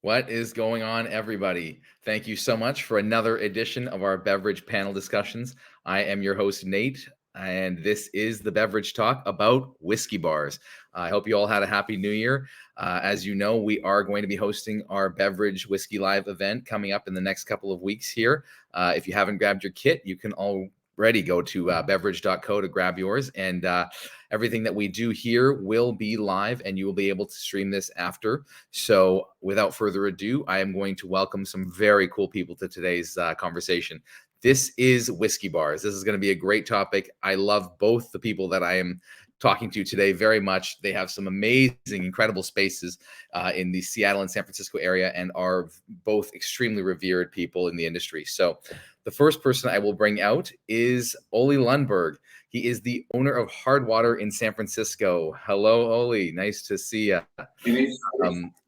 What is going on, everybody? Thank you so much for another edition of our beverage panel discussions. I am your host, Nate, and this is the Beverage Talk about whiskey bars. I hope you all had a happy new year. As you know, we are going to be hosting our Beverage Whiskey Live event coming up in the next couple of weeks here. If you haven't grabbed your kit, you can already go to beverage.co to grab yours, and everything that we do here will be live and you will be able to stream this after. So without further ado, I am going to welcome some very cool people to today's conversation. This is whiskey bars. This is going to be a great topic. I love both the people that I am talking to today very much. They have some amazing, incredible spaces in the Seattle and San Francisco area and are both extremely revered people in the industry. So the first person I will bring out is Olle Lundberg. He is the owner of Hardwater in San Francisco. Hello, Ollie. Nice to see you.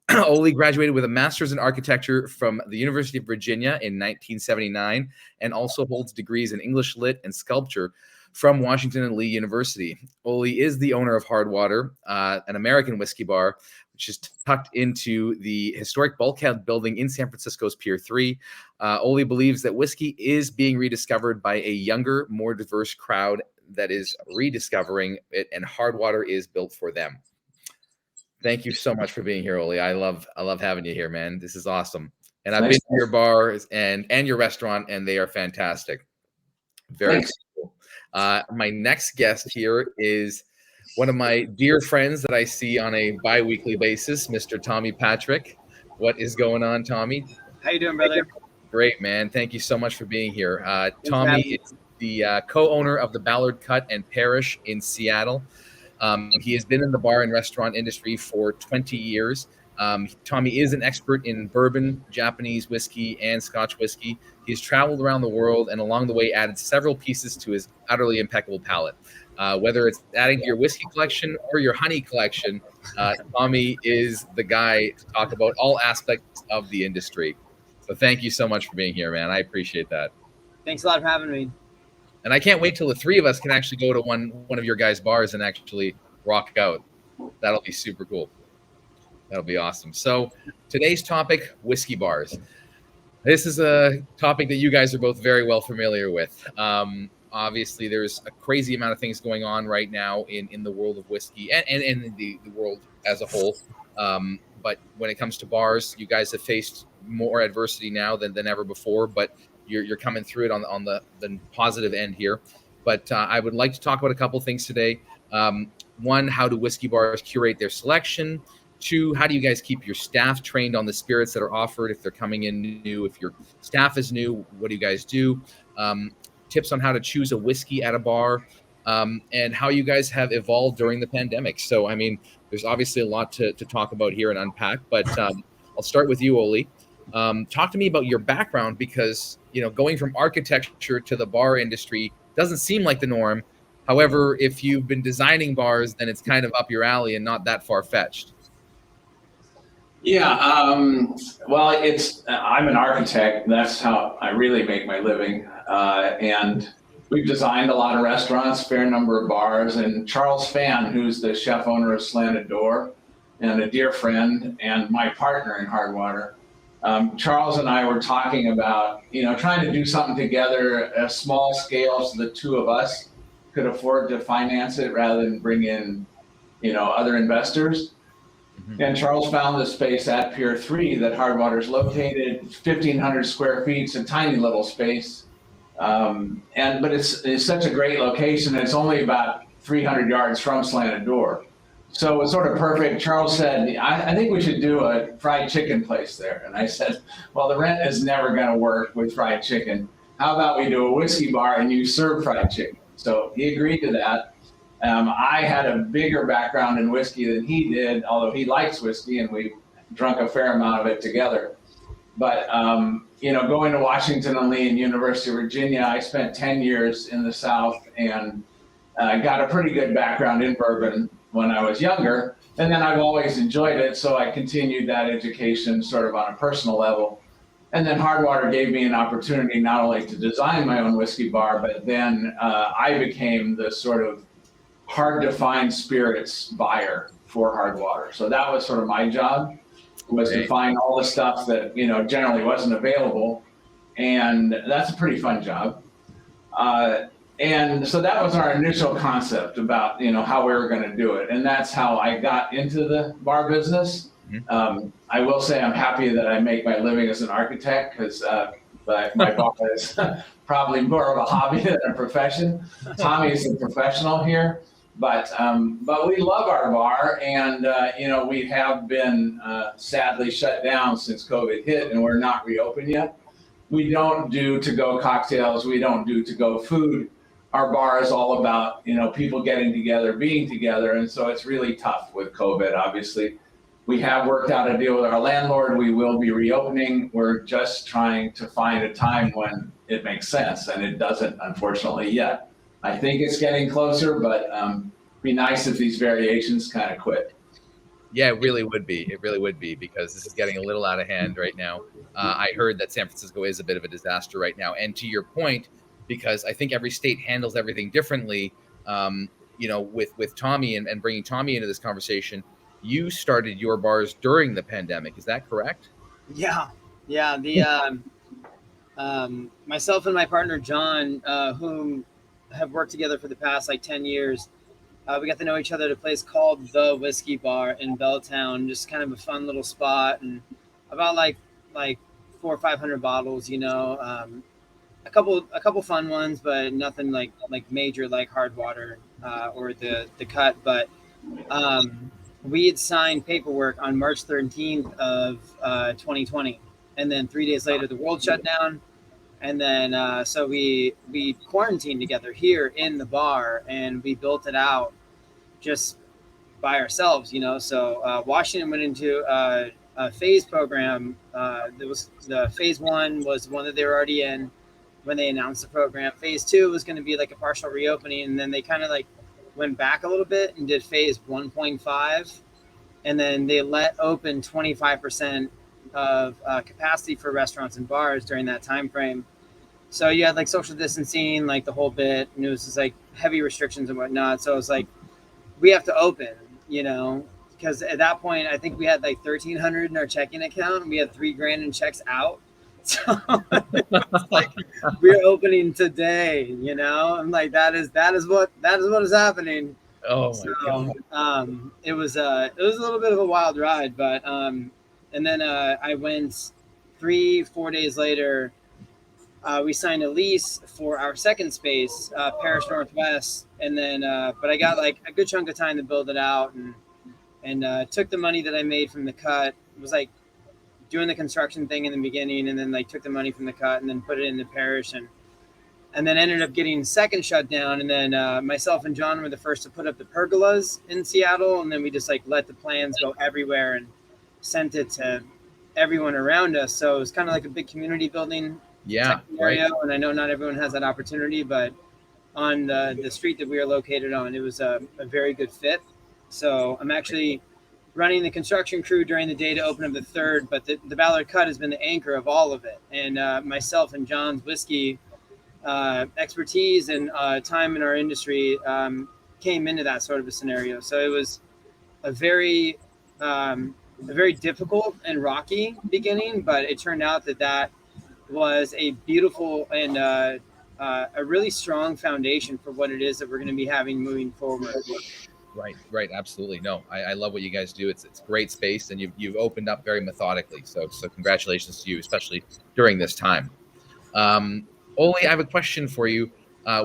Ollie graduated with a master's in architecture from the University of Virginia in 1979 and also holds degrees in English Lit and sculpture from Washington and Lee University. Ollie is the owner of Hardwater, an American whiskey bar, which is tucked into the historic Bulkhead building in San Francisco's Pier 3. Ollie believes that whiskey is being rediscovered by a younger, more diverse crowd that is rediscovering it, and Hardwater is built for them. Thank you so much for being here, Ollie. I love having you here, man. This is awesome. And I've been to your bars and your restaurant, and they are fantastic. Very cool. My next guest here is one of my dear friends that I see on a bi-weekly basis, Mr. Tommy Patrick. What is going on, Tommy? How you doing, brother? Great, man. Thank you so much for being here. Tommy is the co-owner of the Ballard Cut and Parish in Seattle. He has been in the bar and restaurant industry for 20 years. Tommy is an expert in bourbon, Japanese whiskey, and Scotch whiskey. He's traveled around the world and along the way added several pieces to his utterly impeccable palate. Whether it's adding to your whiskey collection or your honey collection, Tommy is the guy to talk about all aspects of the industry. So thank you so much for being here, man. I appreciate that. Thanks a lot for having me. And I can't wait till the three of us can actually go to one of your guys' bars and actually rock out. That'll be super cool. That'll be awesome. So today's topic, whiskey bars. This is a topic that you guys are both very well familiar with. Obviously, there's a crazy amount of things going on right now in the world of whiskey and in the world as a whole. But when it comes to bars, you guys have faced more adversity now than ever before, but you're coming through it on the positive end here. But I would like to talk about a couple of things today. One, how do whiskey bars curate their selection? Two, how do you guys keep your staff trained on the spirits that are offered if they're coming in new? If your staff is new, what do you guys do? Tips on how to choose a whiskey at a bar, and how you guys have evolved during the pandemic. So, I mean, there's obviously a lot to talk about here and unpack, but I'll start with you, Ollie. Talk to me about your background, because, going from architecture to the bar industry doesn't seem like the norm. However, if you've been designing bars, then it's kind of up your alley and not that far-fetched. Yeah, well, I'm an architect. That's how I really make my living. And we've designed a lot of restaurants, fair number of bars. And Charles Phan, who's the chef owner of Slanted Door and a dear friend and my partner in Hardwater, Charles and I were talking about, trying to do something together at a small scale so the two of us could afford to finance it rather than bring in, other investors. Mm-hmm. And Charles found the space at Pier 3 that Hardwater is located, 1,500 square feet. It's a tiny little space. But it's such a great location. It's only about 300 yards from Slanted Door. So it's sort of perfect. Charles said, I think we should do a fried chicken place there. And I said, well, the rent is never going to work with fried chicken. How about we do a whiskey bar and you serve fried chicken? So he agreed to that. I had a bigger background in whiskey than he did, although he likes whiskey and we drunk a fair amount of it together. But, going to Washington and Lee and University of Virginia, I spent 10 years in the South and got a pretty good background in bourbon when I was younger. And then I've always enjoyed it, so I continued that education sort of on a personal level. And then Hardwater gave me an opportunity not only to design my own whiskey bar, but then I became the sort of hard to find spirits buyer for Hardwater. So that was sort of my job, was to find all the stuff that generally wasn't available, and that's a pretty fun job. And so that was our initial concept about how we were going to do it, and that's how I got into the bar business. I will say I'm happy that I make my living as an architect, because my bar is probably more of a hobby than a profession. Tommy is a professional here. But we love our bar, and we have been sadly shut down since COVID hit, and we're not reopened yet. We don't do to-go cocktails. We don't do to-go food. Our bar is all about people getting together, being together, and so it's really tough with COVID. Obviously, we have worked out a deal with our landlord. We will be reopening. We're just trying to find a time when it makes sense, and it doesn't, unfortunately, yet. I think it's getting closer, but be nice if these variations kind of quit. Yeah, it really would be. It really would be, because this is getting a little out of hand right now. I heard that San Francisco is a bit of a disaster right now. And to your point, because I think every state handles everything differently, with Tommy and bringing Tommy into this conversation, you started your bars during the pandemic. Is that correct? Yeah. The myself and my partner John, whom have worked together for the past 10 years. We got to know each other at a place called the Whiskey Bar in Belltown, just kind of a fun little spot, and about like 400 or 500 bottles, a couple fun ones, but nothing like major like Hardwater or the Cut. But we had signed paperwork on March 13th of 2020, and then 3 days later the world shut down. And then, so we quarantined together here in the bar, and we built it out just by ourselves, So Washington went into a phase program. There was the phase 1 was the one that they were already in when they announced the program. Phase 2 was going to be like a partial reopening, and then they kind of went back a little bit and did phase 1.5, and then they let open 25% of capacity for restaurants and bars during that time frame. So you had social distancing, the whole bit, and it was just heavy restrictions and whatnot. So it was we have to open, because at that point I think we had $1,300 in our checking account, and we had $3,000 in checks out. So we're opening today, I'm that is what is happening. Oh my God. It was a little bit of a wild ride, but and then I went 3-4 days later. We signed a lease for our second space, Parish Northwest, and then but I got a good chunk of time to build it out, and took the money that I made from the Cut. It was doing the construction thing in the beginning, and then took the money from the Cut and then put it in the Parish, and then ended up getting second shut down. And then myself and John were the first to put up the pergolas in Seattle, and then we just let the plans go everywhere and sent it to everyone around us. So it was kind of like a big community building scenario, right. And I know not everyone has that opportunity, but on the street that we are located on, it was a very good fit. So I'm actually running the construction crew during the day to open up the third, but the Ballard Cut has been the anchor of all of it. And myself and John's whiskey expertise and time in our industry came into that sort of a scenario. So it was a very difficult and rocky beginning, but it turned out that was a beautiful and a really strong foundation for what it is that we're going to be having moving forward. Right. Absolutely. No, I love what you guys do. It's great space, and you've opened up very methodically. So congratulations to you, especially during this time. Ole, I have a question for you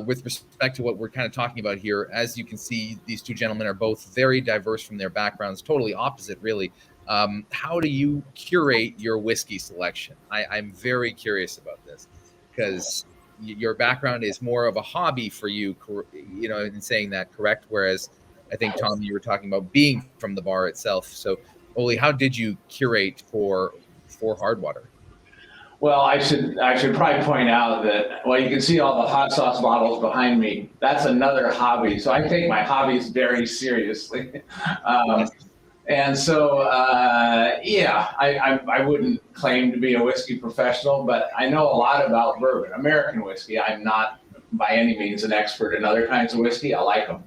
with respect to what we're kind of talking about here. As you can see, these two gentlemen are both very diverse from their backgrounds, totally opposite, really. How do you curate your whiskey selection? I'm very curious about this, because your background is more of a hobby for you, in saying that, correct? Whereas I think, Tom, you were talking about being from the bar itself. So, Ollie, how did you curate for Hardwater? Well, I should probably point out that, well, you can see all the hot sauce bottles behind me. That's another hobby. So I take my hobbies very seriously. And so, yeah, I wouldn't claim to be a whiskey professional, but I know a lot about bourbon, American whiskey. I'm not by any means an expert in other kinds of whiskey. I like them.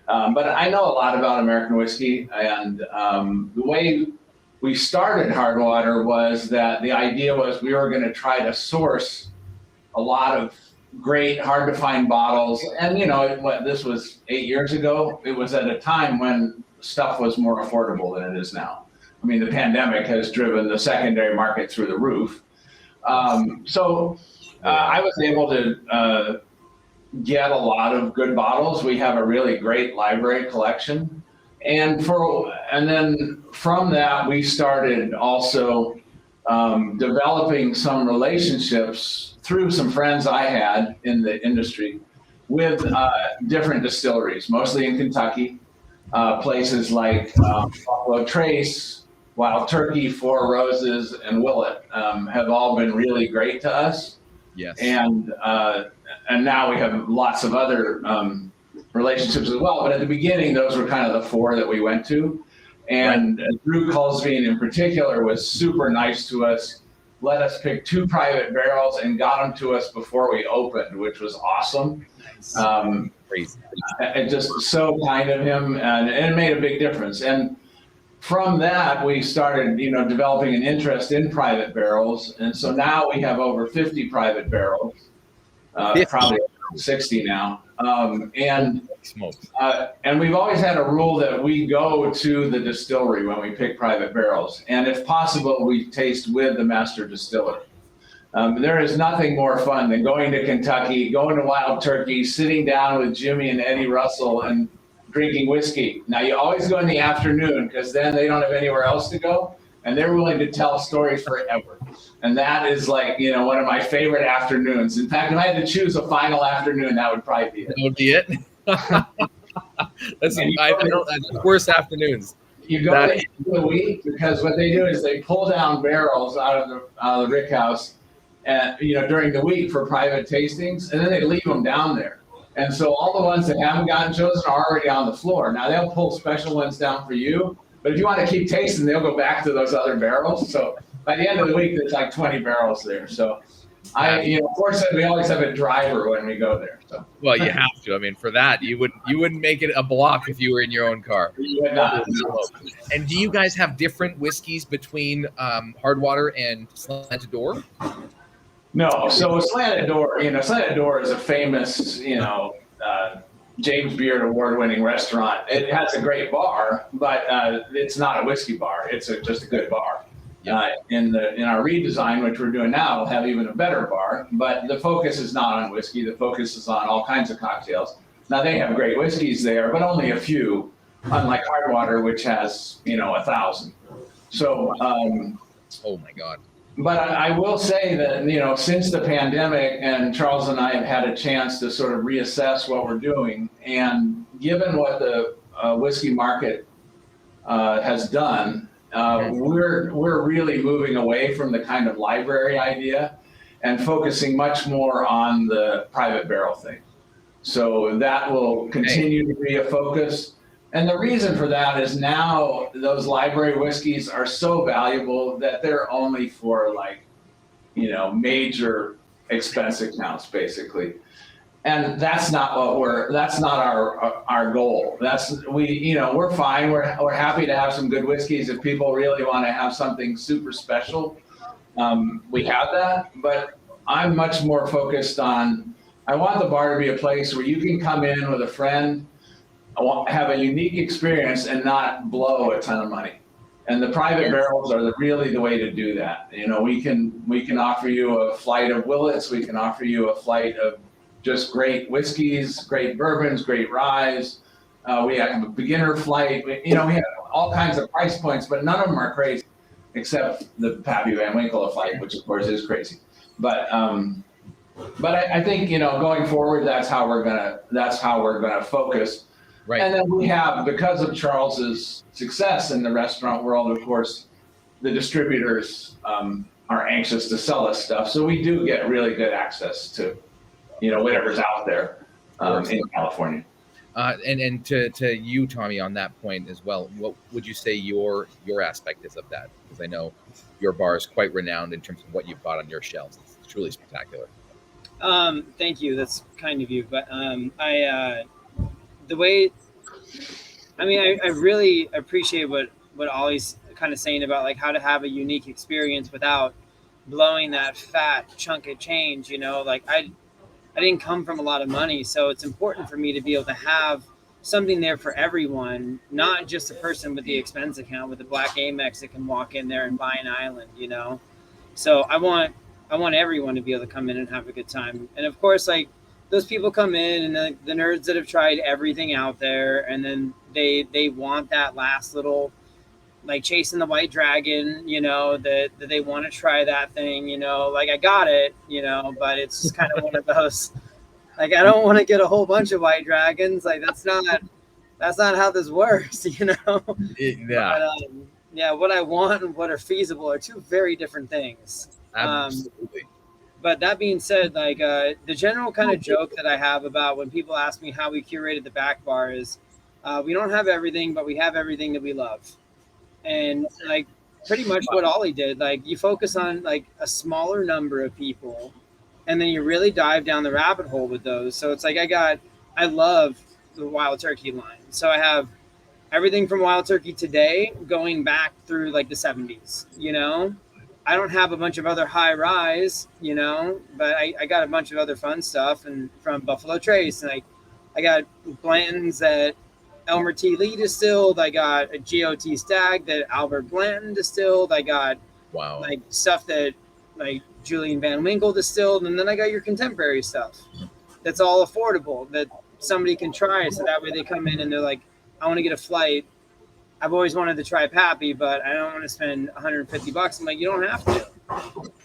But I know a lot about American whiskey. And the way we started Hardwater was that the idea was we were going to try to source a lot of great, hard to find bottles. And, this was 8 years ago. It was at a time when stuff was more affordable than it is now. I mean, the pandemic has driven the secondary market through the roof. So I was able to get a lot of good bottles. We have a really great library collection. And then from that, we started also developing some relationships through some friends I had in the industry with different distilleries, mostly in Kentucky. Places like Buffalo Trace, Wild Turkey, Four Roses, and Willet have all been really great to us. Yes. And now we have lots of other relationships as well. But at the beginning, those were kind of the four that we went to. And Drew Culsveen in particular was super nice to us, let us pick 2 private barrels and got them to us before we opened, which was awesome. Nice. Crazy. It just so kind of him, and it made a big difference. And from that, we started, developing an interest in private barrels. And so now we have over 50 private barrels, 50. Probably 60 now. And we've always had a rule that we go to the distillery when we pick private barrels. And if possible, we taste with the master distiller. There is nothing more fun than going to Kentucky, going to Wild Turkey, sitting down with Jimmy and Eddie Russell and drinking whiskey. Now, you always go in the afternoon because then they don't have anywhere else to go, and they're willing to tell stories forever. And that is like, one of my favorite afternoons. In fact, if I had to choose a final afternoon, that would probably be it. That would be it? That's the worst afternoons. You go there for the week because what they do is they pull down barrels out of the rick house and, during the week for private tastings, and then they leave them down there. And so all the ones that haven't gotten chosen are already on the floor. Now they'll pull special ones down for you, but if you want to keep tasting, they'll go back to those other barrels. So by the end of the week, there's like 20 barrels there. So fortunately, we always have a driver when we go there. So. Well, you have to. I mean, for that, you wouldn't make it a block if you were in your own car. You would not. And do you guys have different whiskeys between Hardwater and Slanted Door? No. So Slanted Door, Slanted Door is a famous, James Beard award-winning restaurant. It has a great bar, but it's not a whiskey bar. It's just a good bar. In our redesign, which we're doing now, we'll have even a better bar, but the focus is not on whiskey. The focus is on all kinds of cocktails. Now they have great whiskeys there, but only a few, unlike Hardwater, which has 1,000. So, oh my God. But I will say that, since the pandemic, and Charles and I have had a chance to sort of reassess what we're doing, and given what the whiskey market has done, we're really moving away from the kind of library idea and focusing much more on the private barrel thing. So that will continue to be a focus. And the reason for that is now those library whiskeys are so valuable that they're only for major expense accounts, basically. And that's not our goal. We're fine. We're happy to have some good whiskeys. If people really want to have something super special, we have that. But I'm much more focused on, I want the bar to be a place where you can come in with a friend, have a unique experience and not blow a ton of money. And the private barrels are really the way to do that. We can offer you a flight of Willets. We can offer you a flight of just great whiskeys, great bourbons, great ryes. We have a beginner flight. We have all kinds of price points, but none of them are crazy, except the Pappy Van Winkle flight, which of course is crazy. But I think going forward, that's how we're gonna focus. Right. And then we have, because of Charles's success in the restaurant world, of course, the distributors are anxious to sell us stuff. So we do get really good access to, whatever's out there in California. And to you, Tommy, on that point as well, what would you say your aspect is of that? Because I know your bar is quite renowned in terms of what you've got on your shelves. It's truly spectacular. Thank you. That's kind of you. But I really appreciate what Ollie's kind of saying about like how to have a unique experience without blowing that fat chunk of change. Like I didn't come from a lot of money, so it's important for me to be able to have something there for everyone, not just a person with the expense account with the black Amex that can walk in there and buy an island. So I want everyone to be able to come in and have a good time. And of course, like those people come in and the nerds that have tried everything out there, and then they want that last little, like chasing the white dragon, that they want to try that thing, like I got it, but it's just kind of one of those, like, I don't want to get a whole bunch of white dragons. Like that's not how this works, Yeah. But, what I want and what are feasible are two very different things. Absolutely. But that being said, like the general kind of joke that I have about when people ask me how we curated the back bar is we don't have everything, but we have everything that we love. And like pretty much what Ollie did, like you focus on like a smaller number of people and then you really dive down the rabbit hole with those. So it's like I love the wild turkey line. So I have everything from wild turkey today going back through like the 70s, I don't have a bunch of other high rise, but I got a bunch of other fun stuff and from Buffalo Trace, and I got Blanton's that Elmer T. Lee distilled. I got a GOT Stag that Albert Blanton distilled. I got like stuff that like Julian Van Winkle distilled, and then I got your contemporary stuff. That's all affordable that somebody can try. So that way they come in and they're like, I want to get a flight. I've always wanted to try Pappy, but I don't want to spend $150. I'm like, you don't have to.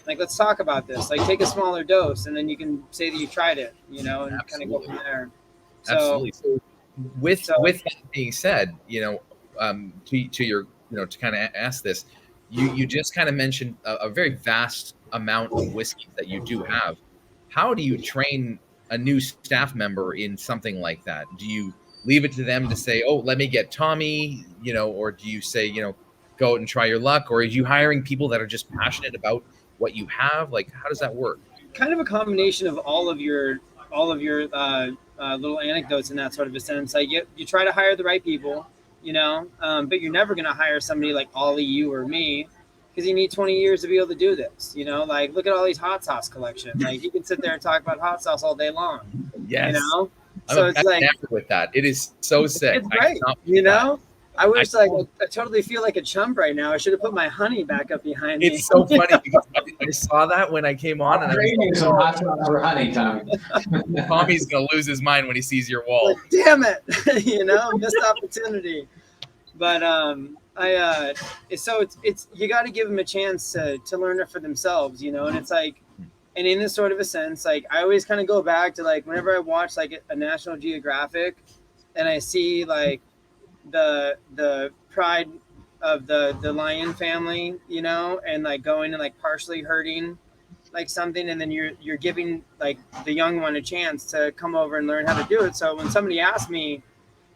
Like, let's talk about this. Like, take a smaller dose, and then you can say that you tried it, and kind of go from there. Absolutely. So with that being said, to your, to kind of ask this, you just kind of mentioned a very vast amount of whiskeys that you do have. How do you train a new staff member in something like that? Do you leave it to them to say, oh, let me get Tommy, or do you say, go out and try your luck? Or are you hiring people that are just passionate about what you have? Like, how does that work? Kind of a combination of all of your little anecdotes in that sort of a sense. Like you try to hire the right people, but you're never going to hire somebody like Ollie, you or me, because you need 20 years to be able to do this. Like look at Ollie's hot sauce collection. Like he can sit there and talk about hot sauce all day long. Yes. So it's like with that. It is so sick. It's great. I wish I totally feel like a chump right now. I should have put my honey back up behind me. It's so funny because I saw that when I came on, and I was like, some hot sauce for honey, Tommy. Tommy's gonna lose his mind when he sees your wall. Like, damn it, missed opportunity. But so it's you got to give them a chance to learn it for themselves, and it's like. And in this sort of a sense, like I always kind of go back to like whenever I watch like a National Geographic and I see like the pride of the lion family, and like going and like partially hurting like something, and then you're giving like the young one a chance to come over and learn how to do it. So when somebody asks me,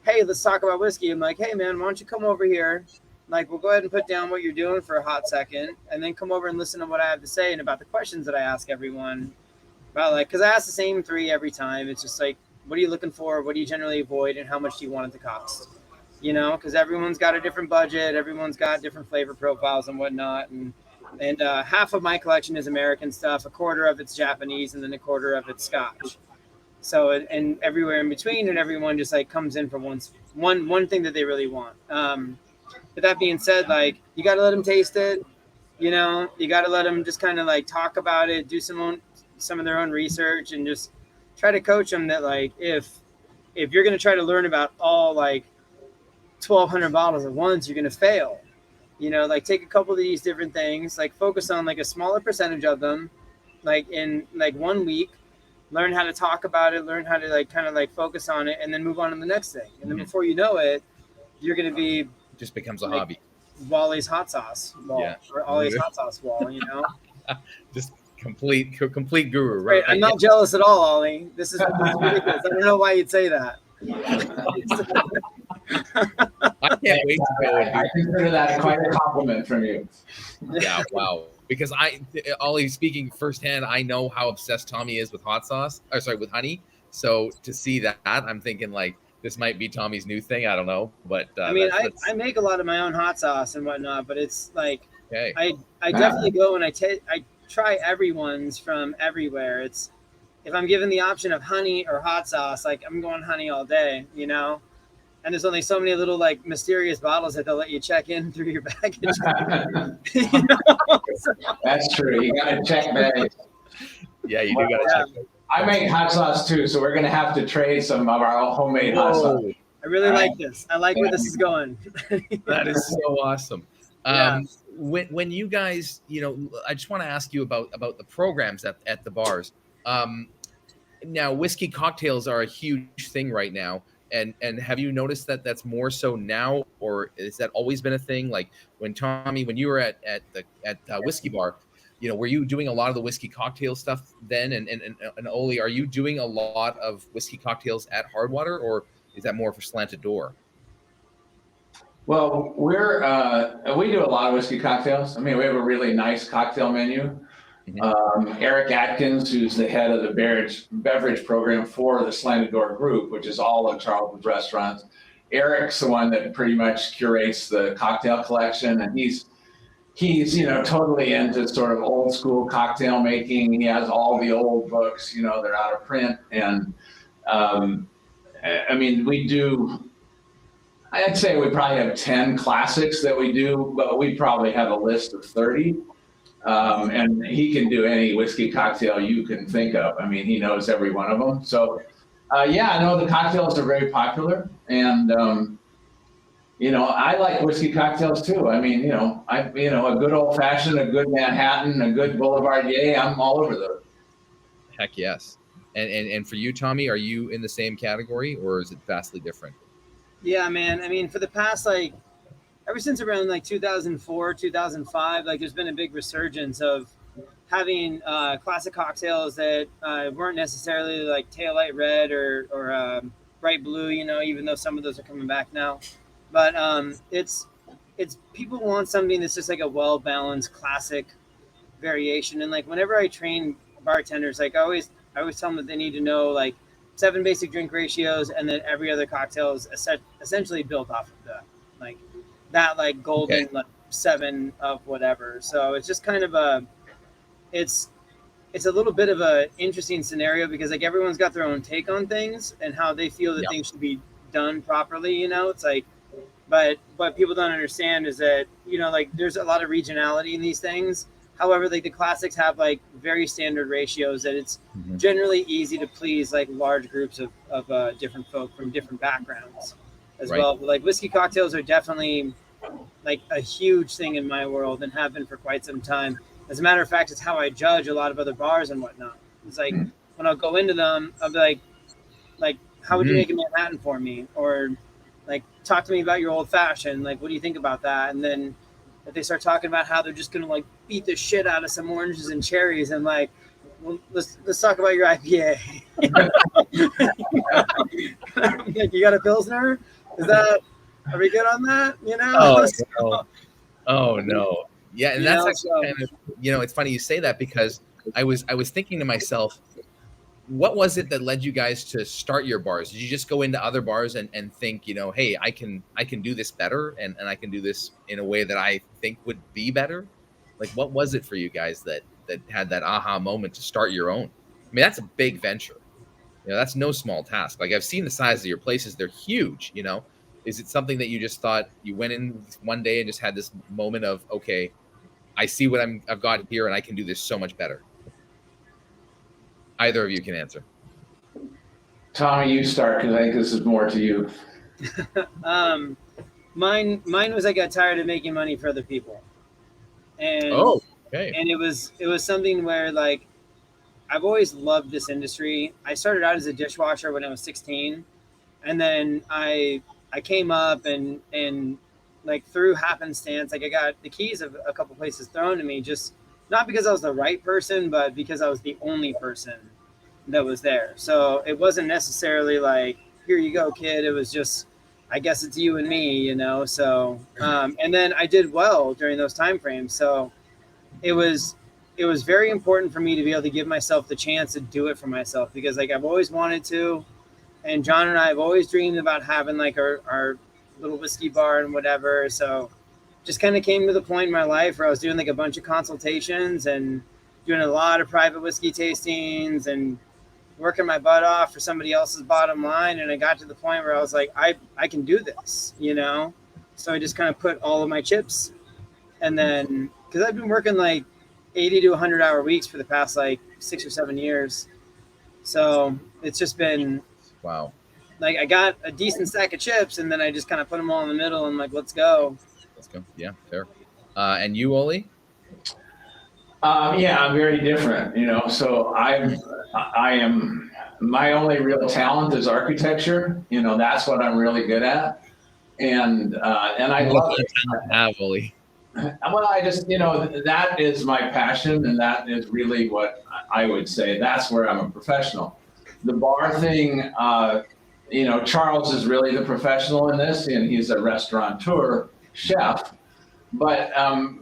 hey, let's talk about whiskey, I'm like, hey man, why don't you come over here? Like, we'll go ahead and put down what you're doing for a hot second and then come over and listen to what I have to say and about the questions that I ask everyone about, like, because I ask the same three every time. It's just like, what are you looking for? What do you generally avoid? And how much do you want it to cost? Because everyone's got a different budget. Everyone's got different flavor profiles and whatnot. And half of my collection is American stuff. A quarter of it's Japanese, and then a quarter of it's Scotch. So, and everywhere in between, and everyone just like comes in for one thing that they really want. But that being said, like you got to let them taste it, you got to let them just kind of like talk about it, do some of their own research, and just try to coach them that like if you're going to try to learn about all like 1,200 bottles at once, you're going to fail. Like take a couple of these different things, like focus on like a smaller percentage of them, like in like 1 week, learn how to talk about it, learn how to like kind of like focus on it, and then move on to the next thing. And then before you know it, you're going to be just becomes a hobby. Wally's hot sauce wall, or Ollie's hot sauce wall, Just complete guru, Great. right? I'm not jealous at all, Ollie. This is ridiculous. I don't know why you'd say that. I can't wait to go and do. I consider that quite a compliment from you. Yeah, wow. Because Ollie, speaking firsthand, I know how obsessed Tommy is with hot sauce. Or sorry, with honey. So to see that, I'm thinking like this might be Tommy's new thing. I don't know, but I mean, I make a lot of my own hot sauce and whatnot, but it's like okay. I definitely go and I try everyone's from everywhere. It's if I'm given the option of honey or hot sauce, like I'm going honey all day, you know. And there's only so many little like mysterious bottles that they'll let you check in through your baggage. You know? That's true. You got to check bags. Yeah, you do got to check. I make hot sauce too, so we're gonna have to trade some of our homemade hot sauce. I really like this. I like where this is going. That is so awesome. Yeah. When you guys, you know, I just want to ask you about the programs at the bars. Now, whiskey cocktails are a huge thing right now. And have you noticed that that's more so now, or has that always been a thing? Like when Tommy, when you were at Whiskey Bar, you know, were you doing a lot of the whiskey cocktail stuff then? And Ollie, are you doing a lot of whiskey cocktails at Hardwater, or is that more for Slanted Door? Well, we do a lot of whiskey cocktails. I mean, we have a really nice cocktail menu. Eric Atkins, who's the head of the beverage program for the Slanted Door group, which is all of Charlton's restaurants. Eric's the one that pretty much curates the cocktail collection, and he's you know totally into sort of old school cocktail making. He has all the old books, you know, they're out of print, and I mean we do. I'd say we probably have 10 classics that we do, but we probably have a list of 30. And he can do any whiskey cocktail you can think of. I mean, he knows every one of them. So, yeah, I know the cocktails are very popular, and you know, I like whiskey cocktails too. I mean, a good old fashioned, a good Manhattan, a good Boulevardier. I'm all over those. Heck yes. And for you, Tommy, are you in the same category, or is it vastly different? Yeah, man. I mean, for the past ever since around 2004, 2005, there's been a big resurgence of having classic cocktails that weren't necessarily like taillight red or bright blue, you know, even though some of those are coming back now. But it's people want something that's just like a well-balanced classic variation. And whenever I train bartenders, I always tell them that they need to know 7 basic drink ratios, and then every other cocktail is essentially built off of that golden 7 of whatever. So it's just kind of it's a little bit of a interesting scenario because everyone's got their own take on things and how they feel that things should be done properly. You know, it's but what people don't understand is that, you know, there's a lot of regionality in these things. However, the classics have very standard ratios that it's generally easy to please large groups of different folk from different backgrounds as well. But whiskey cocktails are definitely a huge thing in my world and have been for quite some time. As a matter of fact, it's how I judge a lot of other bars and whatnot. It's when I'll go into them, I'll be how would you make a Manhattan for me? Or talk to me about your old fashioned. What do you think about that? And then if they start talking about how they're just going to beat the shit out of some oranges and cherries, and well, let's talk about your IPA. You got a Pilsner? Are we good on that? You know? Oh no. Yeah. And that's actually kind of, you know, it's funny you say that because I was thinking to myself, what was it that led you guys to start your bars? Did you just go into other bars and think, you know, hey, I can do this better and I can do this in a way that I think would be better? What was it for you guys that had that aha moment to start your own? I mean, that's a big venture. You know, that's no small task. I've seen the size of your places. They're huge, you know. Is it something that you just thought you went in one day and just had this moment of, okay, I see what I've got here and I can do this so much better? Either of you can answer. Tommy, you start because I think this is more to you. Mine was I got tired of making money for other people, and and it was something where I've always loved this industry. I started out as a dishwasher when I was 16, and then I came up and through happenstance, I got the keys of a couple places thrown to me just not because I was the right person, but because I was the only person that was there. So it wasn't necessarily like, here you go, kid. It was just, I guess it's you and me, you know? So, and then I did well during those time frames. So it was very important for me to be able to give myself the chance to do it for myself, because like I've always wanted to, and John and I have always dreamed about having like our little whiskey bar and whatever. So just kind of came to the point in my life where I was doing like a bunch of consultations and doing a lot of private whiskey tastings and working my butt off for somebody else's bottom line. And I got to the point where I was like, I can do this, you know? So I just kind of put all of my chips, and then, cause I've been working like 80 to 100-hour weeks for the past like 6 or 7 years. So it's just been, Wow. like, I got a decent stack of chips, and then I just kind of put them all in the middle and like, let's go. Let's go. Yeah, fair. And you, Ollie? Yeah, I'm very different, you know. So I am, my only real talent is architecture. You know, that's what I'm really good at, and I love it. Have Ollie. Well, I just, you know, that is my passion, and that is really what I would say. That's where I'm a professional. The bar thing, you know, Charles is really the professional in this, and he's a restaurateur chef. But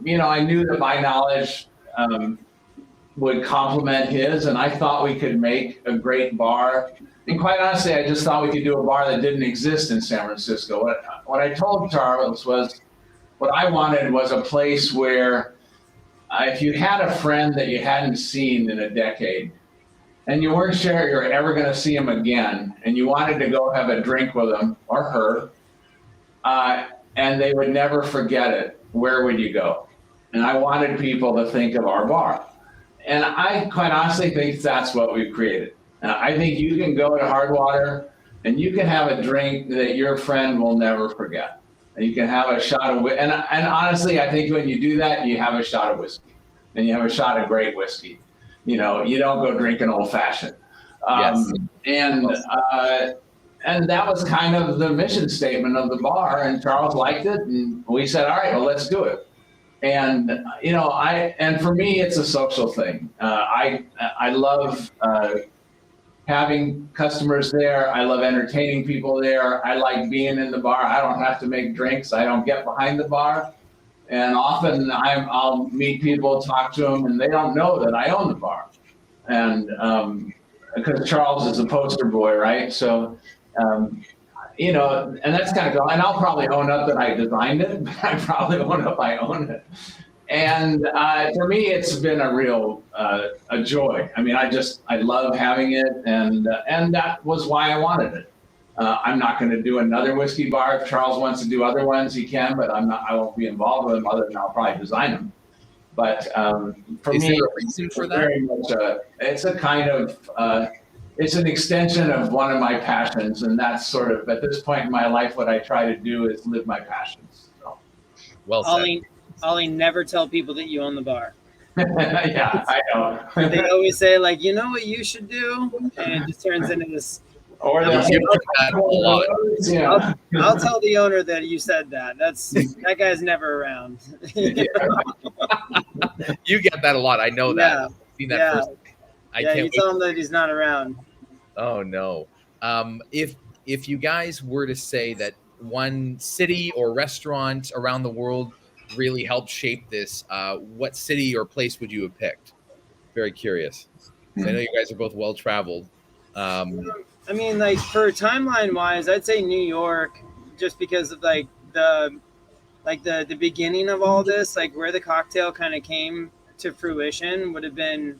you know, I knew that my knowledge would complement his, and I thought we could make a great bar. And quite honestly, I just thought we could do a bar that didn't exist in San Francisco. What I told Charles was, what I wanted was a place where if you had a friend that you hadn't seen in a decade, and you weren't sure you're ever going to see him again, and you wanted to go have a drink with him or her, and they would never forget it, where would you go? And I wanted people to think of our bar. And I quite honestly think that's what we've created. I think you can go to Hardwater and you can have a drink that your friend will never forget. And you can have a shot of and honestly, I think when you do that, you have a shot of whiskey, and you have a shot of great whiskey. You know, you don't go drinking old fashioned. Yes. And that was kind of the mission statement of the bar. And Charles liked it, and we said, all right, well, let's do it. And you know, and for me, it's a social thing. I love having customers there. I love entertaining people there. I like being in the bar. I don't have to make drinks. I don't get behind the bar. And often I'll meet people, talk to them, and they don't know that I own the bar. And because Charles is a poster boy, right? So, you know, and that's kind of cool. And I'll probably own up that I designed it. But I probably own up I own it. And for me, it's been a real a joy. I mean, I love having it, and that was why I wanted it. I'm not going to do another whiskey bar. If Charles wants to do other ones, he can, but I won't be involved with them other than I'll probably design them. But for Is me, there a reason for that? very much it's a kind of it's an extension of one of my passions, and that's sort of at this point in my life, what I try to do is live my passions. So. Well said. Ollie, never tell people that you own the bar. Yeah, I know. They always say, like, you know what you should do? And it just turns into this. Or You get that a lot. yeah. I'll tell the owner that you said that. That guy's never around. You get that a lot. I know that. Yeah. I've seen that Yeah. first. I You can't wait. tell him that he's not around. Oh no. If you guys were to say that one city or restaurant around the world really helped shape this, what city or place would you have picked? Very curious. I know you guys are both well traveled. I mean, like, for timeline wise, I'd say New York, just because of like the beginning of all this, like where the cocktail kind of came to fruition would have been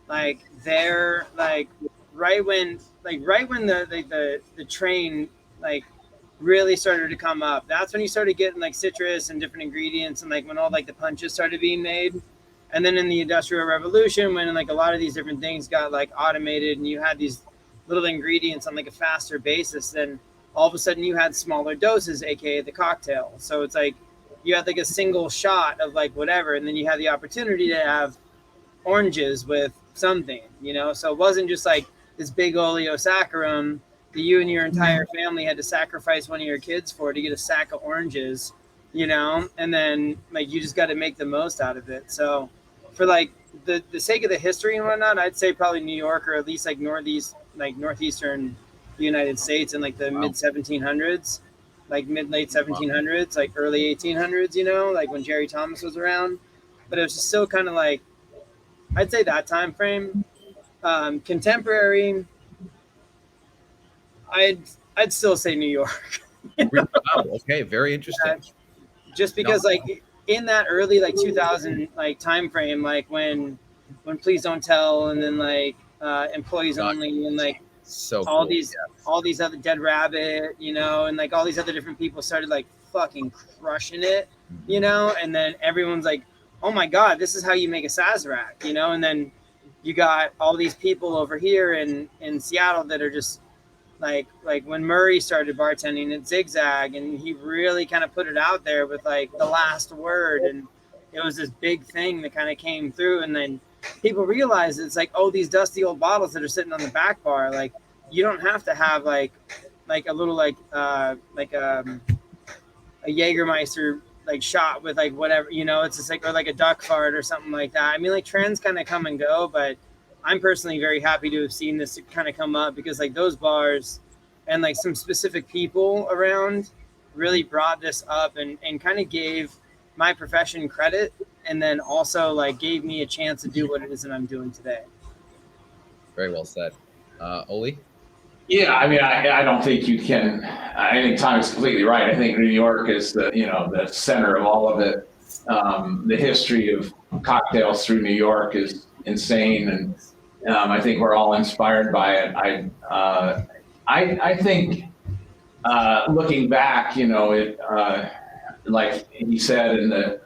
like there, like right when the train like really started to come up. That's when you started getting like citrus and different ingredients, and like when all like the punches started being made. And then in the Industrial Revolution, when like a lot of these different things got like automated and you had these little ingredients on like a faster basis, then all of a sudden you had smaller doses, aka the cocktail. So it's like you had like a single shot of like whatever, and then you had the opportunity to have oranges with something, you know. So it wasn't just like this big oleosaccharum that you and your entire family had to sacrifice one of your kids for to get a sack of oranges, you know, and then like you just got to make the most out of it. So for like the sake of the history and whatnot, I'd say probably New York, or at least like northeastern United States in like the mid 1700s, like late 1700s, like early 1800s, you know, like when Jerry Thomas was around. But it was just still kind of like, I'd say that time frame. Contemporary, I'd still say New York. Wow, okay, very interesting. Just because like in that early like 2000 like time frame, like when Please Don't Tell, and then like Employees Only, and like so all cool. all these other Dead Rabbit, you know, and like all these other different people started like fucking crushing it, you know, and then everyone's like, oh my God, this is how you make a Sazerac, you know, and then you got all these people over here in Seattle that are just like when Murray started bartending at Zigzag, and he really kind of put it out there with like The Last Word, and it was this big thing that kind of came through, and then people realized it's like, oh, these dusty old bottles that are sitting on the back bar, like you don't have to have like a little a Jägermeister like shot with like whatever, you know, it's just like, or like a duck fart or something like that. I mean, like trends kind of come and go, but I'm personally very happy to have seen this kind of come up, because like those bars and like some specific people around really brought this up and kind of gave my profession credit, and then also like gave me a chance to do what it is that I'm doing today. Very well said. Ollie? Yeah, I mean, I don't think you can. I think Tom is completely right. I think New York is the center of all of it. The history of cocktails through New York is insane, and I think we're all inspired by it. I think looking back, you know, it like he said in the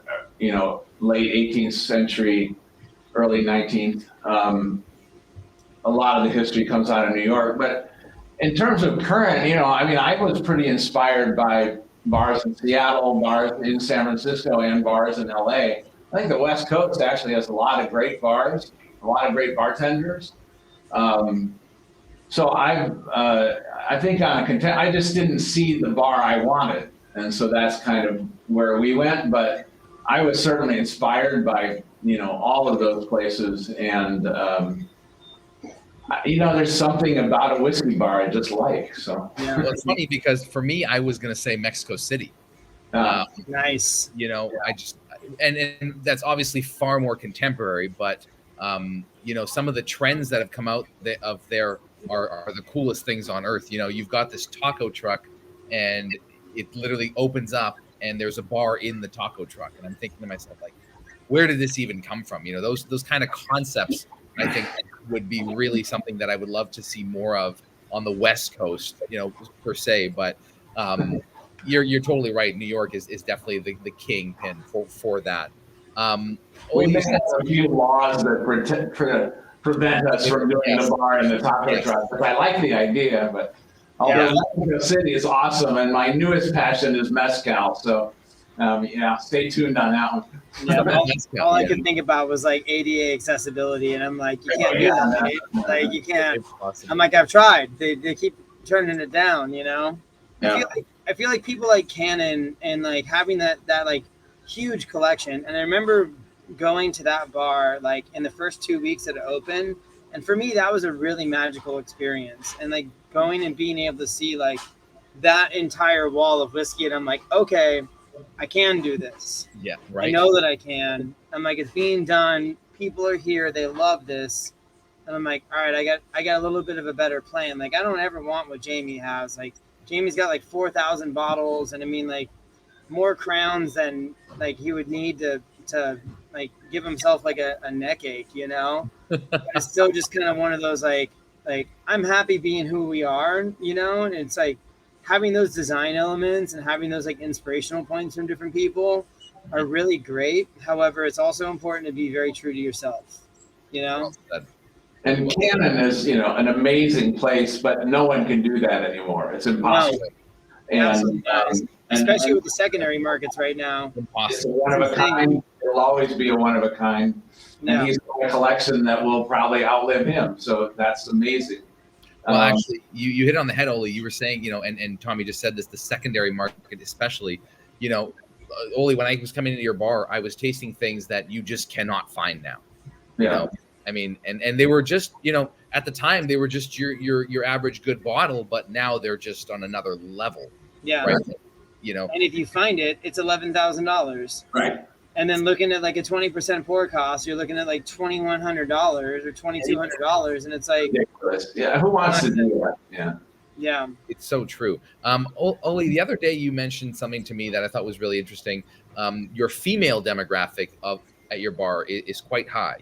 late 18th century, early 19th, a lot of the history comes out of New York, but in terms of current, you know, I mean, I was pretty inspired by bars in Seattle, bars in San Francisco, and bars in LA. I think the West Coast actually has a lot of great bars, a lot of great bartenders. So I think I just didn't see the bar I wanted, and so that's kind of where we went. But I was certainly inspired by all of those places, and there's something about a whiskey bar I just like. So Yeah. Well, it's funny because for me, I was going to say Mexico City. Nice. I just and that's obviously far more contemporary, but some of the trends that have come out of there are the coolest things on earth. You've got this taco truck, and it literally opens up, and there's a bar in the taco truck, and I'm thinking to myself, like, where did this even come from? Those kind of concepts, I think, would be really something that I would love to see more of on the West Coast, per se. But you're totally right. New York is definitely the kingpin for that. We may have a few laws that prevent us from doing the bar in the taco truck, because I like the idea, but although Mexico City is awesome, and my newest passion is mezcal, so stay tuned on that one. Yeah, all I could think about was like ADA accessibility, and I'm like, you can't do that, right? Like you can't. I'm like, I've tried. They keep turning it down, Yeah. I feel like people like Canon and like having that like huge collection. And I remember going to that bar like in the first 2 weeks that it opened, and for me that was a really magical experience. And like going and being able to see like that entire wall of whiskey, and I'm like, okay, I can do this. Yeah, right. I know that I can. I'm like, it's being done. People are here. They love this. And I'm like, all right, I got a little bit of a better plan. Like, I don't ever want what Jamie has. Like, Jamie's got like 4,000 bottles, and I mean, like, more crowns than like he would need to like give himself like a neck ache, But it's still just kind of one of those like I'm happy being who we are, and it's like having those design elements and having those like inspirational points from different people are really great. However, it's also important to be very true to yourself, And Canon is, an amazing place, but no one can do that anymore. It's impossible. No, especially with the secondary markets right now. It's a one of a kind. It'll always be a one of a kind. And he's got a collection that will probably outlive him. So that's amazing. Well, actually, you hit it on the head, Ollie. You were saying, and Tommy just said this, the secondary market especially, Ollie, when I was coming into your bar, I was tasting things that you just cannot find now. You know, I mean, and they were just, you know, at the time they were just your average good bottle, but now they're just on another level. Yeah. Right. You know, and if you find it, it's $11,000. Right. And then looking at like a 20% pour cost, you're looking at like $2,100 or $2,200, and it's like ridiculous. Yeah, who wants to do that? Yeah. Yeah. It's so true. Ollie, the other day you mentioned something to me that I thought was really interesting. Your female demographic at your bar is quite high.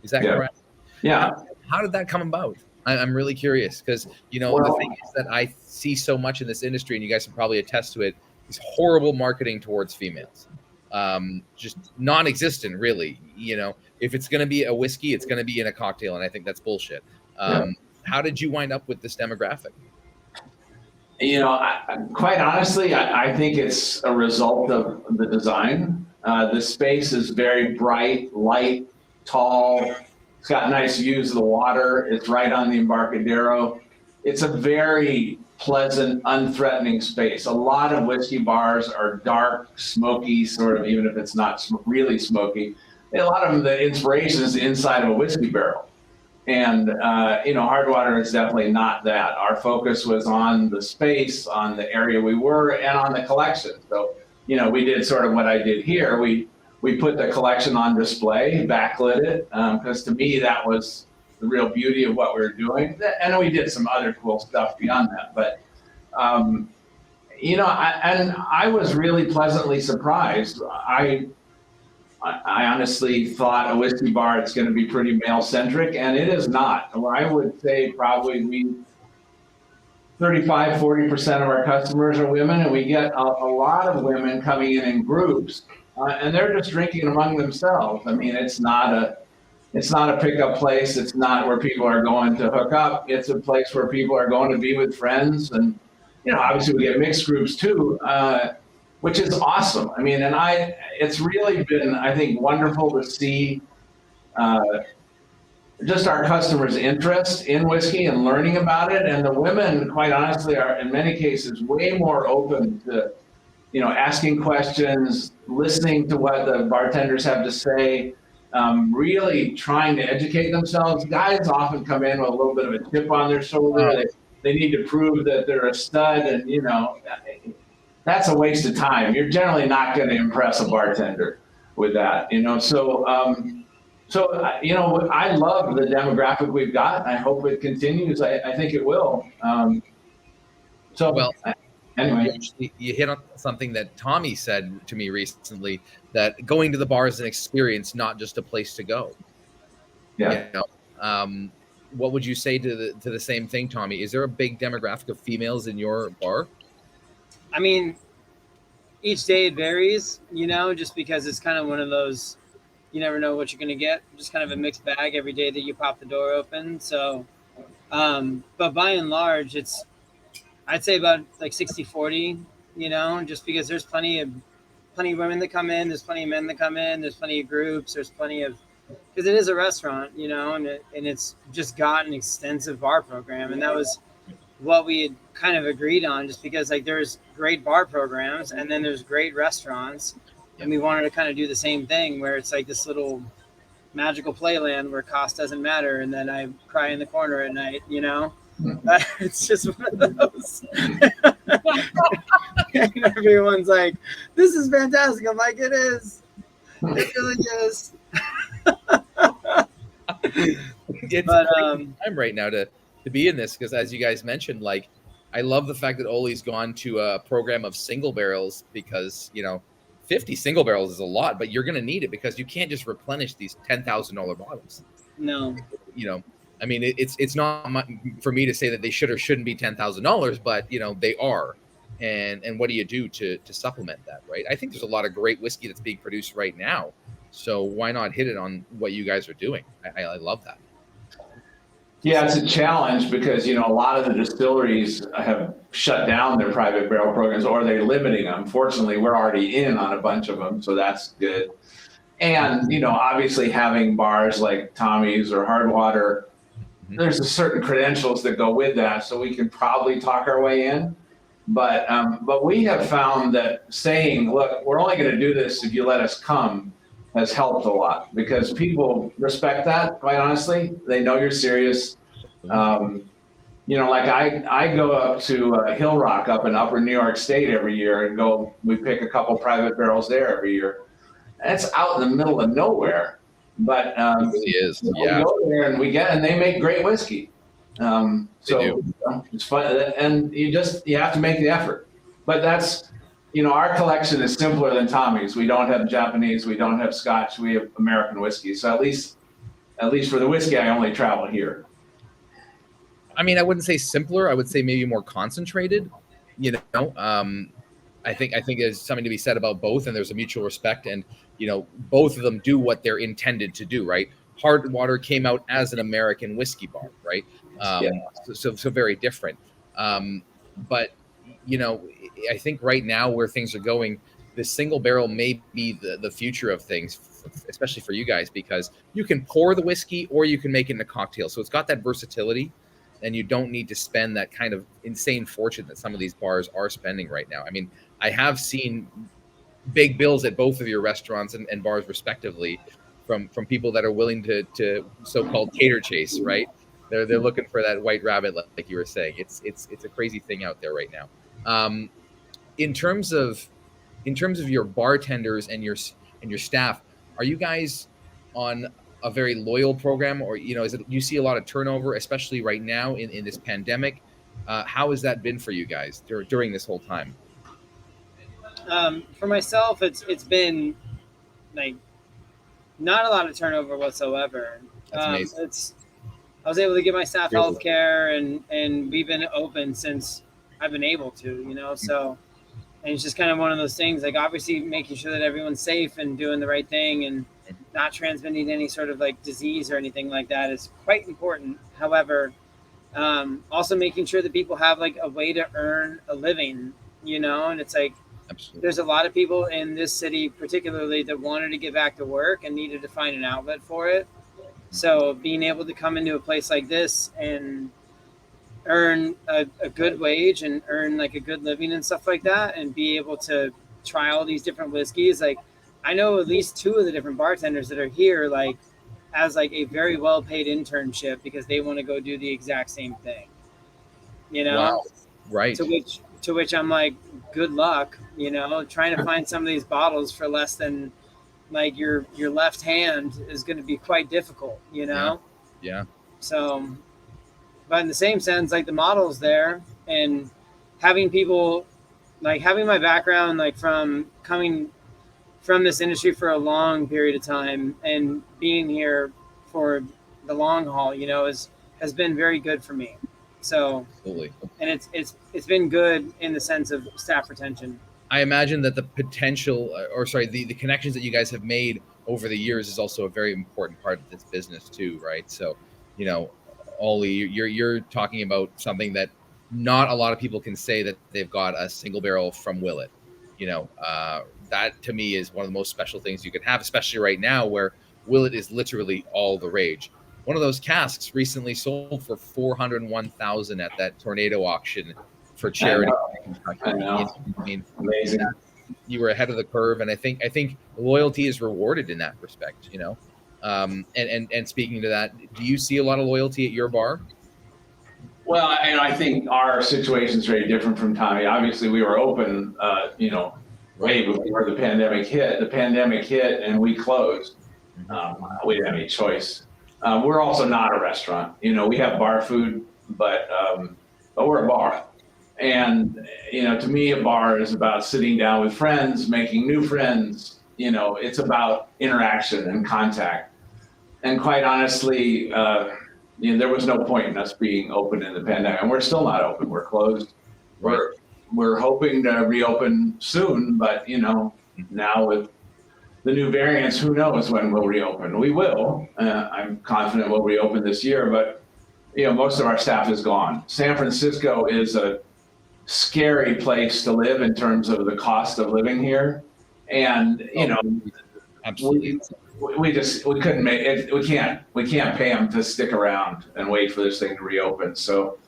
Is that correct? Yeah. How did that come about? I'm really curious because, you know, the thing is that I see so much in this industry, and you guys can probably attest to it, is horrible marketing towards females. Just non-existent, really. You know, if it's going to be a whiskey, it's going to be in a cocktail, and I think that's bullshit. How did you wind up with this demographic? You know, quite honestly, I think it's a result of the design. The space is very bright, light, tall. It's got nice views of the water. It's right on the Embarcadero. It's a very pleasant, unthreatening space. A lot of whiskey bars are dark, smoky, sort of, even if it's not really smoky. A lot of them, the inspiration is inside of a whiskey barrel. And, you know, Hardwater is definitely not that. Our focus was on the space, on the area we were, and on the collection. So, you know, we did sort of what I did here. We put the collection on display, backlit it, because to me, that was the real beauty of what we were doing. And we did some other cool stuff beyond that. But, you know, I was really pleasantly surprised. I honestly thought a whiskey bar, it's going to be pretty male-centric, and it is not. I would say probably 35–40% of our customers are women, and we get a lot of women coming in groups, and they're just drinking among themselves. I mean, it's not a pickup place. It's not where people are going to hook up. It's a place where people are going to be with friends, and you know, obviously we get mixed groups too. Which is awesome. I mean, and it's really been, I think, wonderful to see just our customers' interest in whiskey and learning about it. And the women, quite honestly, are in many cases way more open to, you know, asking questions, listening to what the bartenders have to say, really trying to educate themselves. Guys often come in with a little bit of a chip on their shoulder. They need to prove that they're a stud, and you know, that's a waste of time. You're generally not going to impress a bartender with that, you know. So, you know, I love the demographic we've got. I hope it continues. I think it will. Anyway, you hit on something that Tommy said to me recently, that going to the bar is an experience, not just a place to go. Yeah. You know, what would you say to the same thing, Tommy? Is there a big demographic of females in your bar? I mean, each day it varies, you know, just because it's kind of one of those, you never know what you're going to get. Just kind of a mixed bag every day that you pop the door open. So, but by and large, I'd say about like 60-40, you know, just because there's plenty of women that come in, there's plenty of men that come in, there's plenty of groups, there's plenty of, because it is a restaurant, you know, and it's just got an extensive bar program. And that was what we had kind of agreed on, just because like there's great bar programs and then there's great restaurants, and we wanted to kind of do the same thing where it's like this little magical playland where cost doesn't matter, and then I cry in the corner at night, you know. It's just one of those. And everyone's like, this is fantastic. I'm like, it is, it really is. It's a great time right now to be in this, because as you guys mentioned, like, I love the fact that Ollie's gone to a program of single barrels, because, you know, 50 single barrels is a lot, but you're going to need it because you can't just replenish these $10,000 bottles. No. You know, I mean, it's not for me to say that they should or shouldn't be $10,000, but, you know, they are. And what do you do to supplement that, right? I think there's a lot of great whiskey that's being produced right now. So why not hit it on what you guys are doing? I love that. Yeah, it's a challenge because, you know, a lot of the distilleries have shut down their private barrel programs, or they're limiting them. Fortunately, we're already in on a bunch of them, so that's good. And, you know, obviously having bars like Tommy's or Hardwater, there's a certain credentials that go with that, so we can probably talk our way in. But we have found that saying, look, we're only going to do this if you let us come, has helped a lot because people respect that, quite honestly. They know you're serious. Like I go up to Hill Rock up in upper New York State every year and we pick a couple private barrels there every year. And it's out in the middle of nowhere. But It really is. Yeah. we go there and they make great whiskey. It's fun. And you have to make the effort. But that's, our collection is simpler than Tommy's. We don't have Japanese, we don't have Scotch, we have American whiskey. So at least for the whiskey, I only travel here. I mean, I wouldn't say simpler. I would say maybe more concentrated. I think there's something to be said about both, and there's a mutual respect. And both of them do what they're intended to do, right? Hardwater came out as an American whiskey bar, right? So very different. But I think right now where things are going, the single barrel may be the future of things, especially for you guys, because you can pour the whiskey or you can make it in a cocktail. So it's got that versatility. And you don't need to spend that kind of insane fortune that some of these bars are spending right now. I mean, I have seen big bills at both of your restaurants and bars respectively from people that are willing to so-called cater chase, right? They're looking for that white rabbit, like you were saying. It's a crazy thing out there right now. In terms of your bartenders and your staff, are you guys on a very loyal program, or you see a lot of turnover, especially right now in this pandemic? How has that been for you guys during this whole time? For myself, it's been like not a lot of turnover whatsoever. That's amazing. I was able to give my staff health care, and we've been open since I've been able to, so. And it's just kind of one of those things, like obviously making sure that everyone's safe and doing the right thing and not transmitting any sort of like disease or anything like that is quite important. However, also making sure that people have like a way to earn a living, and it's like, absolutely, there's a lot of people in this city particularly that wanted to get back to work and needed to find an outlet for it. So being able to come into a place like this and earn a good wage and earn like a good living and stuff like that, and be able to try all these different whiskeys. Like I know at least 2 of the different bartenders that are here, like as like a very well paid internship because they want to go do the exact same thing, Wow. Right. To which I'm like, good luck, trying to find some of these bottles for less than like your left hand is going to be quite difficult, Yeah. So, but in the same sense, like the model's there, and having people, like having my background, like from coming from this industry for a long period of time and being here for the long haul, has been very good for me. So, absolutely. And it's been good in the sense of staff retention. I imagine that the potential, the connections that you guys have made over the years is also a very important part of this business too, right? So, Ollie, you're talking about something that not a lot of people can say, that they've got a single barrel from Willet. That to me is one of the most special things you can have, especially right now where Willet is literally all the rage. One of those casks recently sold for $401,000 at that tornado auction for charity. I know. I mean, amazing. You were ahead of the curve, and I think loyalty is rewarded in that respect. And speaking to that, do you see a lot of loyalty at your bar? Well, I think our situation is very different from Tommy. Obviously, we were open, way before the pandemic hit. The pandemic hit, and we closed. We didn't have any choice. We're also not a restaurant. We have bar food, but we're a bar. And to me, a bar is about sitting down with friends, making new friends. It's about interaction and contact. And quite honestly, there was no point in us being open in the pandemic, and we're still not open. We're closed. We're hoping to reopen soon, but now with the new variants, who knows when we'll reopen? We will. I'm confident we'll reopen this year, but most of our staff is gone. San Francisco is a scary place to live in terms of the cost of living here, and absolutely. We couldn't make it. We can't pay them to stick around and wait for this thing to reopen. So,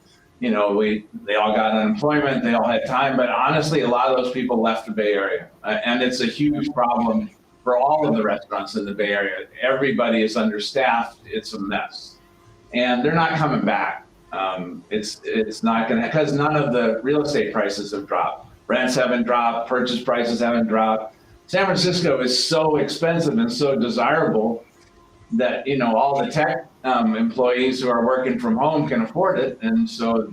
they all got unemployment. They all had time, but honestly, a lot of those people left the Bay Area, and it's a huge problem for all of the restaurants in the Bay Area. Everybody is understaffed. It's a mess. And they're not coming back. It's not going to, because none of the real estate prices have dropped. Rents haven't dropped. Purchase prices haven't dropped. San Francisco is so expensive and so desirable that, you know, all the tech employees who are working from home can afford it. And so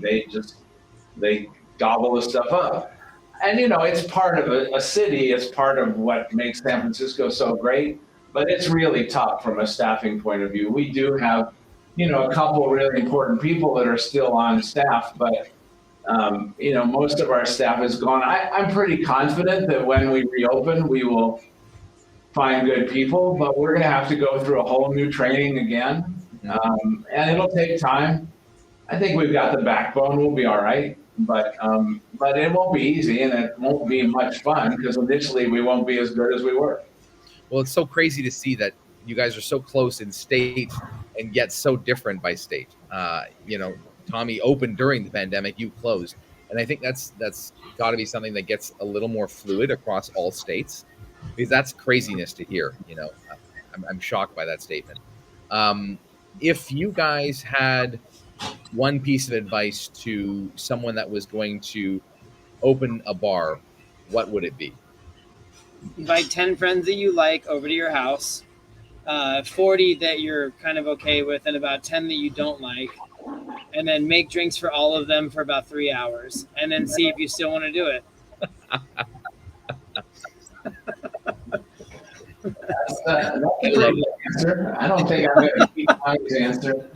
they gobble the stuff up. And, you know, it's part of a city. It's part of what makes San Francisco so great. But it's really tough from a staffing point of view. We do have, you know, a couple really important people that are still on staff, but you know, most of our staff is gone. I'm pretty confident that when we reopen, we will find good people, but we're going to have to go through a whole new training again. And it'll take time. I think we've got the backbone. We'll be all right, but it won't be easy, and it won't be much fun because initially we won't be as good as we were. Well, it's so crazy to see that you guys are so close in state and yet so different by state. You know, Tommy opened during the pandemic, you closed. And I think that's got to be something that gets a little more fluid across all states, because that's craziness to hear. You know, I'm shocked by that statement. If you guys had one piece of advice to someone that was going to open a bar, what would it be? Invite 10 friends that you like over to your house, 40 that you're kind of okay with, and about 10 that you don't like. And then make drinks for all of them for about 3 hours, and then see if you still want to do it. That's a good answer. I don't think I'm going to keep my answer.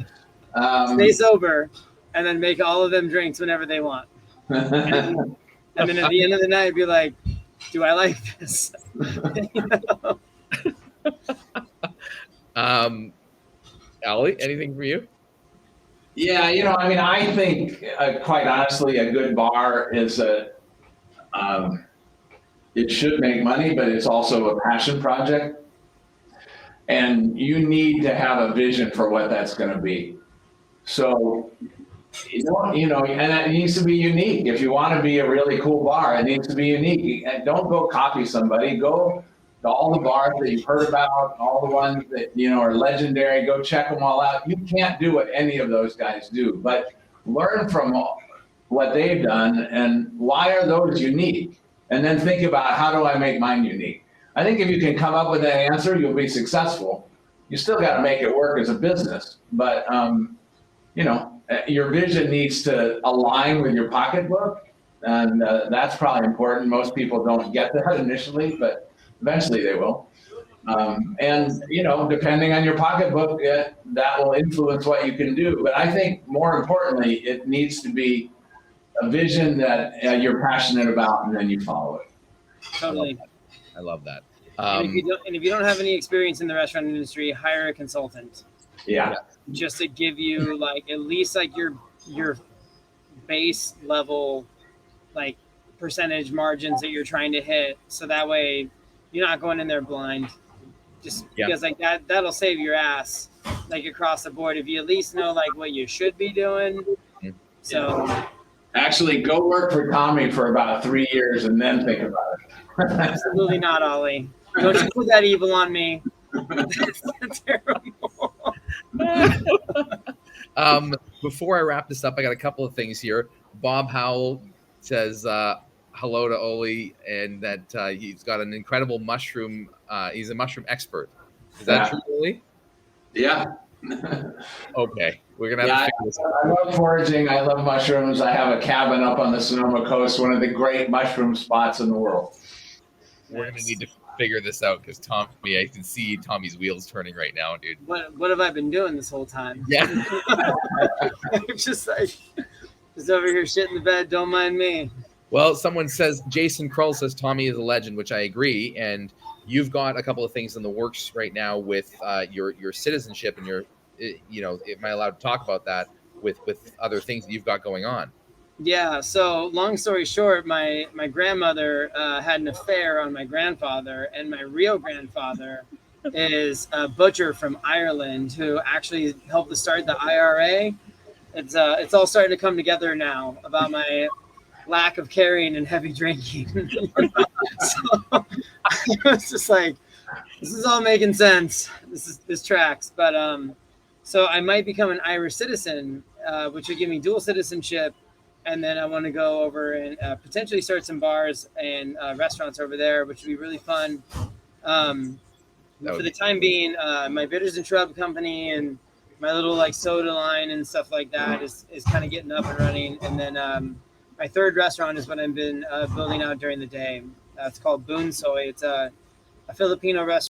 Stay sober, and then make all of them drinks whenever they want. And then at the end of the night, be like, do I like this? Ollie, anything for you? Yeah, you know, I mean, I think quite honestly, a good bar is it should make money, but it's also a passion project. And you need to have a vision for what that's going to be. So, you know, and it needs to be unique. If you want to be a really cool bar, it needs to be unique. And don't go copy somebody. Go to all the bars that you've heard about, all the ones that, you know, are legendary. Go check them all out. You can't do what any of those guys do, but learn from what they've done and why are those unique? And then think about, how do I make mine unique? I think if you can come up with that answer, you'll be successful. You still got to make it work as a business, but you know, your vision needs to align with your pocketbook, and that's probably important. Most people don't get that initially, but eventually they will. And you know, depending on your pocketbook, that will influence what you can do. But I think more importantly, it needs to be a vision that you're passionate about, and then you follow it. Totally. I love that. And if you don't have any experience in the restaurant industry, hire a consultant. Yeah. Just to give you like at least like your base level like percentage margins that you're trying to hit, so that way you're not going in there blind. Just because like that'll save your ass like across the board if you at least know like what you should be doing. So actually go work for Tommy for about 3 years and then think about it. Absolutely not, Ollie. Don't you put that evil on me. That's terrible. Before I wrap this up, I got a couple of things here. Bob Howell says hello to Ollie, and that he's got an incredible mushroom. He's a mushroom expert. Is that true, Ollie? Yeah. Okay, we're gonna have to figure this out. I love foraging. I love mushrooms. I have a cabin up on the Sonoma coast, one of the great mushroom spots in the world. We're gonna need to figure this out because Tommy, I can see Tommy's wheels turning right now, dude. What have I been doing this whole time? Yeah. I'm just like just over here shit in the bed. Don't mind me. Well, someone says, Jason Krull says Tommy is a legend, which I agree. And you've got a couple of things in the works right now with your citizenship and your, you know, am I allowed to talk about that with other things that you've got going on? Yeah. So long story short, my grandmother had an affair on my grandfather, and my real grandfather is a butcher from Ireland who actually helped to start the IRA. It's all starting to come together now about my lack of caring and heavy drinking. So I was just like, This is all making sense. This tracks. But so I might become an Irish citizen, which would give me dual citizenship, and then I want to go over and potentially start some bars and restaurants over there, which would be really fun. For the time being, my bitters and shrub company and my little like soda line and stuff like that is kind of getting up and running. And then my third restaurant is what I've been building out during the day. It's called Boon Soy. It's a Filipino restaurant.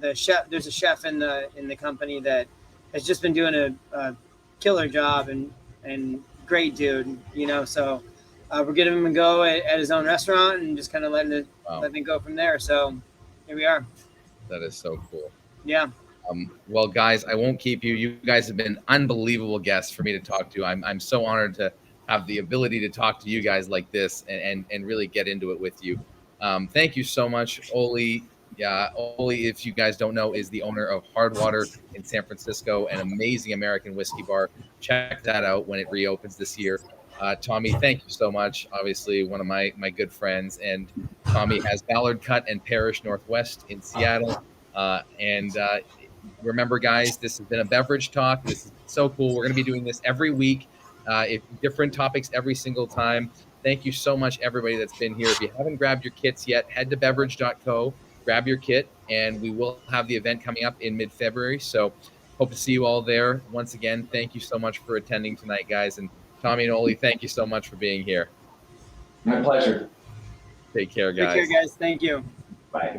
There's a chef in the company that has just been doing a killer job and great dude, you know. So we're getting him a go at his own restaurant and just kind of letting it go from there. So here we are. That is so cool. Yeah. Well, guys, I won't keep you. You guys have been unbelievable guests for me to talk to. I'm so honored to have the ability to talk to you guys like this and really get into it with you. Thank you so much, Ollie. Yeah, Ollie, if you guys don't know, is the owner of Hardwater in San Francisco, an amazing American whiskey bar. Check that out when it reopens this year. Tommy, thank you so much. Obviously, one of my good friends. And Tommy has Ballard Cut and Parish Northwest in Seattle. Remember, guys, this has been a beverage talk. This is so cool. We're going to be doing this every week, different topics every single time. Thank you so much, everybody that's been here. If you haven't grabbed your kits yet, head to beverage.co, grab your kit, and we will have the event coming up in mid-February. So hope to see you all there. Once again, thank you so much for attending tonight, guys. And Tommy and Ollie, thank you so much for being here. My pleasure. Take care, guys. Take care, guys. Thank you. Bye.